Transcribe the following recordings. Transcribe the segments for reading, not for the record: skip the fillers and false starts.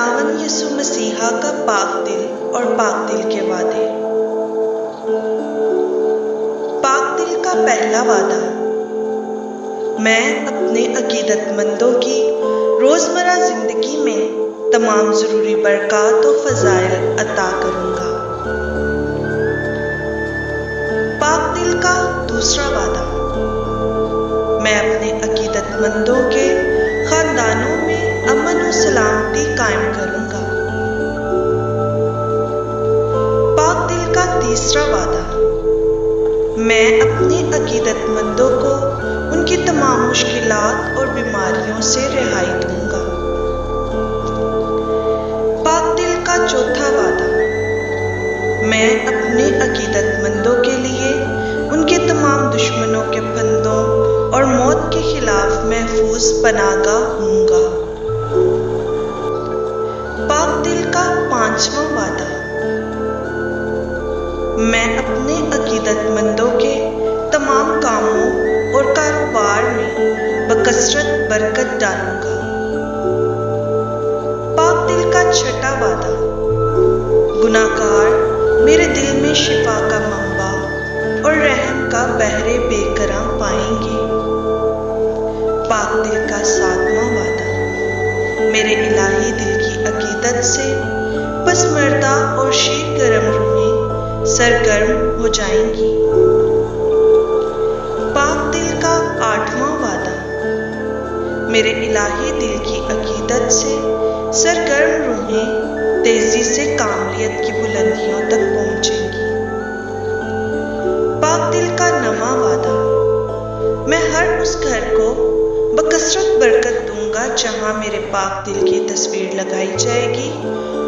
खुदावन यीशु मसीहा का पाक दिल और पाक दिल के वादे। पाक दिल का पहला वादा। मैं अपने अकीदतमंदों की रोजमर्रा जिंदगी में तमाम जरूरी बरकत और फजाइल अता करूंगा। पाक दिल का दूसरा वादा। मैं अपने अकीदतमंदों के खानदानों में अमन और सलामती कायम करूंगा। पाक दिल का तीसरा वादा। मैं अपने अकीदतमंदों को उनकी तमाम मुश्किलात और बीमारियों से रिहाई दूंगा। पाक दिल का चौथा वादा। मैं अपने अकीदतमंदों के लिए उनके तमाम दुश्मनों के फंदों और मौत के खिलाफ महफूज पनाहगाह हूंगा। पाक दिल का पांचवां वादा। मैं अपने अकीदतमंदों के तमाम कामों और कारोबार में बकसरत बरकत डालूंगा। पाक दिल का छठा वादा। गुनाहगार मेरे दिल में शिफा का मंबा और रहम का बहरे बेकरां पाएंगे। पाक दिल का सातवां वादा। मेरे इलाही दिल की अकीदत से पसमर्दा और शीत गर्म रूहें सरगर्म हो जाएंगी। पाक दिल का आठवां वादा। मेरे इलाही दिल की अकीदत से सरगर्म रूहें तेजी से कामलियत की बुलंदियों तक पहुंचेंगी। पाक दिल का नवां वादा। मैं हर उस घर को बकसरत बरकत दूंगा जहां मेरे पाक दिल की तस्वीर लगाई जाएगी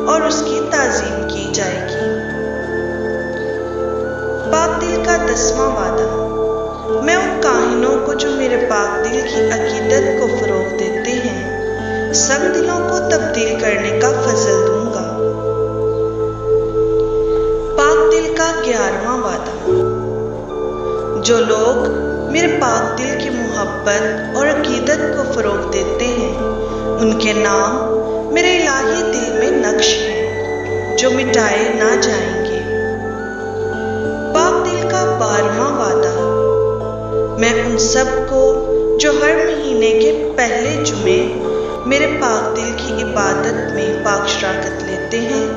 और उसकी ताजीम की जाएगी। पाक दिल का 10वां वादा। मैं उन काहिनों को जो मेरे पाक दिल की अकीदत को फरोग देते हैं सब दिलों को तब्दील करने का फजल दूंगा। पाक दिल का 11वां वादा। जो लोग मेरे पाक दिल की मोहब्बत और अकीदत को फरोग देते हैं उनके नाम मेरे इलाही दिल में नक्श हैं जो मिटाए ना जाएंगे। पाक दिल का 12वां वादा। मैं उन सब को जो हर महीने के पहले जुमे मेरे पाक दिल की इबादत में पाक शराकत लेते हैं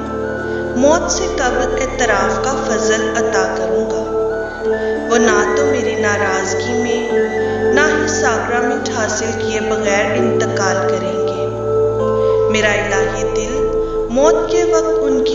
मौत से कब्ल एतराफ का फजल अता करूंगा। वो ना तो मेरी नाराजगी में ना ही साक्रामेंट हासिल किए बगैर इंतकाल करेंगे। मेरा इलाही दिल मौत के वक्त उनकी